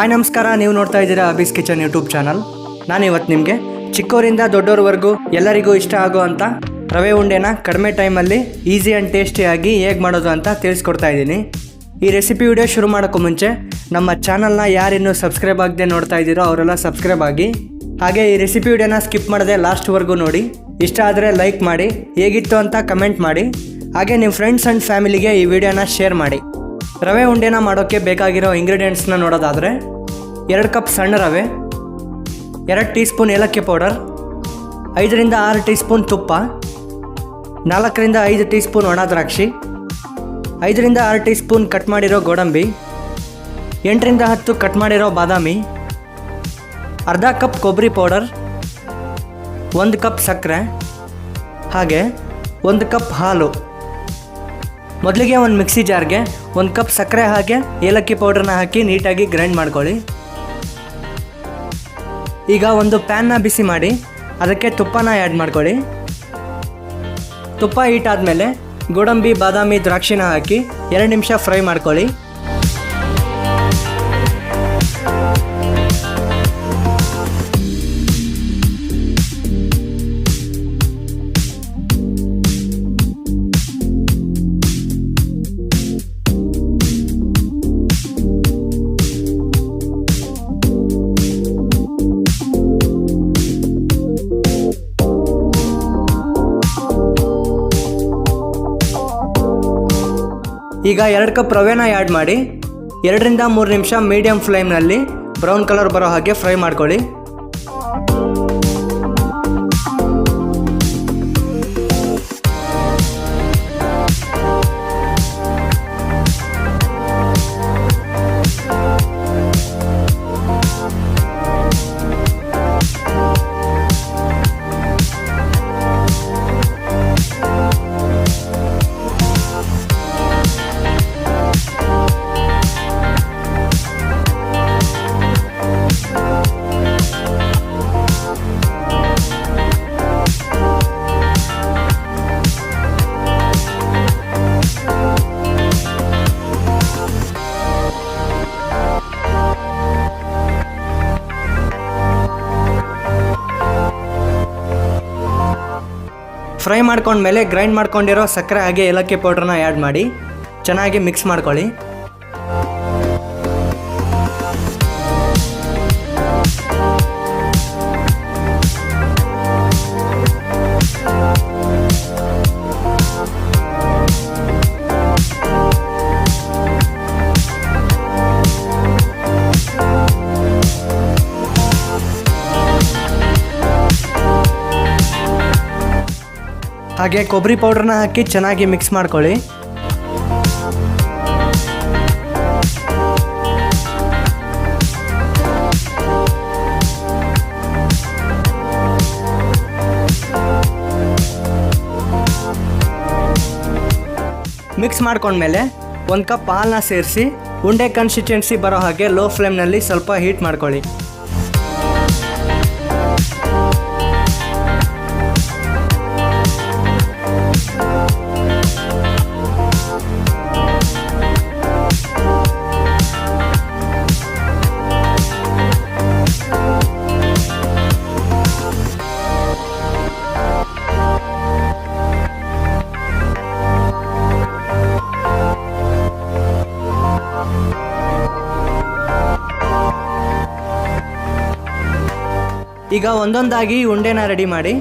Hi ನಮಸ್ಕಾರ, ನೀವು ನೋಡ್ತಾ ಇದ್ದೀರಾ ಅಬೀಸ್ ಕಿಚನ್ ಯೂಟ್ಯೂಬ್ ಚಾನಲ್. ನಾನು ಇವತ್ತು ನಿಮಗೆ ಚಿಕ್ಕವರಿಂದ ದೊಡ್ಡವರವರೆಗೂ ಎಲ್ಲರಿಗೂ ಇಷ್ಟ ಆಗೋ ಅಂತ ರವೆ ಉಂಡೆನ ಕಡಿಮೆ ಟೈಮಲ್ಲಿ ಈಸಿ ಆ್ಯಂಡ್ ಟೇಸ್ಟಿಯಾಗಿ ಹೇಗೆ ಮಾಡೋದು ಅಂತ ತಿಳಿಸ್ಕೊಡ್ತಾ ಇದ್ದೀನಿ. ಈ ರೆಸಿಪಿ ವಿಡಿಯೋ ಶುರು ಮಾಡೋಕ್ಕೂ ಮುಂಚೆ ನಮ್ಮ ಚಾನಲ್ನ ಯಾರಿನ್ನೂ ಸಬ್ಸ್ಕ್ರೈಬ್ ಆಗದೆ ನೋಡ್ತಾ ಇದ್ದೀರೋ ಅವರೆಲ್ಲ ಸಬ್ಸ್ಕ್ರೈಬ್ ಆಗಿ, ಹಾಗೆ ಈ ರೆಸಿಪಿ ವಿಡಿಯೋನ ಸ್ಕಿಪ್ ಮಾಡದೆ ಲಾಸ್ಟ್ವರೆಗೂ ನೋಡಿ. ಇಷ್ಟ ಆದರೆ ಲೈಕ್ ಮಾಡಿ, ಹೇಗಿತ್ತು ಅಂತ ಕಮೆಂಟ್ ಮಾಡಿ, ಹಾಗೆ ನಿಮ್ಮ ಫ್ರೆಂಡ್ಸ್ ಆ್ಯಂಡ್ ಫ್ಯಾಮಿಲಿಗೆ ಈ ವಿಡಿಯೋನ ಶೇರ್ ಮಾಡಿ. ರವೆ ಉಂಡೆನ ಮಾಡೋಕ್ಕೆ ಬೇಕಾಗಿರೋ ಇಂಗ್ರೀಡಿಯೆಂಟ್ಸ್ನ ನೋಡೋದಾದರೆ 2 ಕಪ್ ಸಣ್ಣ ರವೆ, 2 ಟೀ ಸ್ಪೂನ್ ಏಲಕ್ಕಿ ಪೌಡರ್, 5 ರಿಂದ 6 ಟೀ ಸ್ಪೂನ್ ತುಪ್ಪ, 4 ರಿಂದ 5 ಟೀ ಸ್ಪೂನ್ ಒಣ ದ್ರಾಕ್ಷಿ, 5 ರಿಂದ 6 ಟೀ ಸ್ಪೂನ್ ಕಟ್ ಮಾಡಿರೋ ಗೋಡಂಬಿ, 8 ರಿಂದ 10 ಕಟ್ ಮಾಡಿರೋ ಬಾದಾಮಿ, ಅರ್ಧ ಕಪ್ ಕೊಬ್ಬರಿ ಪೌಡರ್, 1 ಕಪ್ ಸಕ್ಕರೆ, ಹಾಗೆ 1 ಕಪ್ ಹಾಲು. ಮೊದಲಿಗೆ ಒಂದು ಮಿಕ್ಸಿ ಜಾರ್ಗೆ 1 ಕಪ್ ಸಕ್ಕರೆ ಹಾಗೆ ಏಲಕ್ಕಿ ಪೌಡರ್ನ ಹಾಕಿ ನೀಟಾಗಿ ಗ್ರೈಂಡ್ ಮಾಡ್ಕೊಳ್ಳಿ. ಈಗ ಒಂದು ಪ್ಯಾನ್ನ ಬಿಸಿ ಮಾಡಿ ಅದಕ್ಕೆ ತುಪ್ಪನ ಆ್ಯಡ್ ಮಾಡ್ಕೊಳ್ಳಿ. ತುಪ್ಪ ಹೀಟ್ ಆದಮೇಲೆ ಗೋಡಂಬಿ, ಬಾದಾಮಿ, ದ್ರಾಕ್ಷಿನ ಹಾಕಿ 2 ನಿಮಿಷ ಫ್ರೈ ಮಾಡ್ಕೊಳ್ಳಿ. ಈಗ 2 ಕಪ್ ರವೆನ ಆ್ಯಡ್ ಮಾಡಿ 2 ರಿಂದ 3 ನಿಮಿಷ ಮೀಡಿಯಂ ಫ್ಲೇಮ್ನಲ್ಲಿ ಬ್ರೌನ್ ಕಲರ್ ಬರೋ ಹಾಗೆ ಫ್ರೈ ಮಾಡ್ಕೊಳ್ಳಿ. ಫ್ರೈ ಮಾಡ್ಕೊಂಡ್ಮೇಲೆ ಗ್ರೈಂಡ್ ಮಾಡ್ಕೊಂಡಿರೋ ಸಕ್ಕರೆ ಹಾಗೆ ಏಲಕ್ಕಿ ಪೌಡ್ರನ್ನ ಆ್ಯಡ್ ಮಾಡಿ ಚೆನ್ನಾಗಿ ಮಿಕ್ಸ್ ಮಾಡ್ಕೊಳ್ಳಿ. ಹಾಗೆ ಕೊಬ್ಬರಿ ಪೌಡ್ರನ್ನ ಹಾಕಿ ಚೆನ್ನಾಗಿ ಮಿಕ್ಸ್ ಮಾಡ್ಕೊಳ್ಳಿ. ಮಿಕ್ಸ್ ಮಾಡ್ಕೊಂಡ್ಮೇಲೆ 1 ಕಪ್ ಹಾಲನ್ನ ಸೇರಿಸಿ ಉಂಡೆ ಕನ್ಸಿಸ್ಟೆನ್ಸಿ ಬರೋ ಹಾಗೆ ಲೋ ಫ್ಲೇಮ್ನಲ್ಲಿ ಸ್ವಲ್ಪ ಹೀಟ್ ಮಾಡ್ಕೊಳ್ಳಿ. ಈಗ ಒಂದೊಂದಾಗಿ ಉಂಡೆನ ರೆಡಿ ಮಾಡಿ.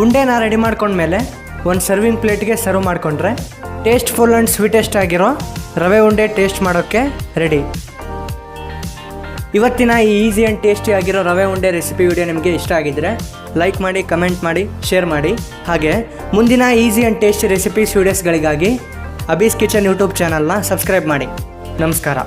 ಉಂಡೆನ ರೆಡಿ ಮಾಡ್ಕೊಂಡ್ಮೇಲೆ ಒಂದು ಸರ್ವಿಂಗ್ ಪ್ಲೇಟ್ಗೆ ಸರ್ವ್ ಮಾಡಿಕೊಂಡ್ರೆ ಟೇಸ್ಟ್ಫುಲ್ ಆ್ಯಂಡ್ ಸ್ವೀಟೆಸ್ಟ್ ಆಗಿರೋ ರವೆ ಉಂಡೆ ಟೇಸ್ಟ್ ಮಾಡೋಕ್ಕೆ ರೆಡಿ. ಇವತ್ತಿನ ಈ ಈಸಿ ಆ್ಯಂಡ್ ಟೇಸ್ಟಿ ಆಗಿರೋ ರವೆ ಉಂಡೆ ರೆಸಿಪಿ ವಿಡಿಯೋ ನಿಮಗೆ ಇಷ್ಟ ಆಗಿದ್ದರೆ ಲೈಕ್ ಮಾಡಿ, ಕಮೆಂಟ್ ಮಾಡಿ, ಶೇರ್ ಮಾಡಿ. ಹಾಗೆ ಮುಂದಿನ ಈಸಿ ಆ್ಯಂಡ್ ಟೇಸ್ಟಿ ರೆಸಿಪೀಸ್ ವಿಡಿಯೋಸ್ಗಳಿಗಾಗಿ ಅಬೀಸ್ ಕಿಚನ್ ಯೂಟ್ಯೂಬ್ ಚಾನಲ್ನ ಸಬ್ಸ್ಕ್ರೈಬ್ ಮಾಡಿ. ನಮಸ್ಕಾರ.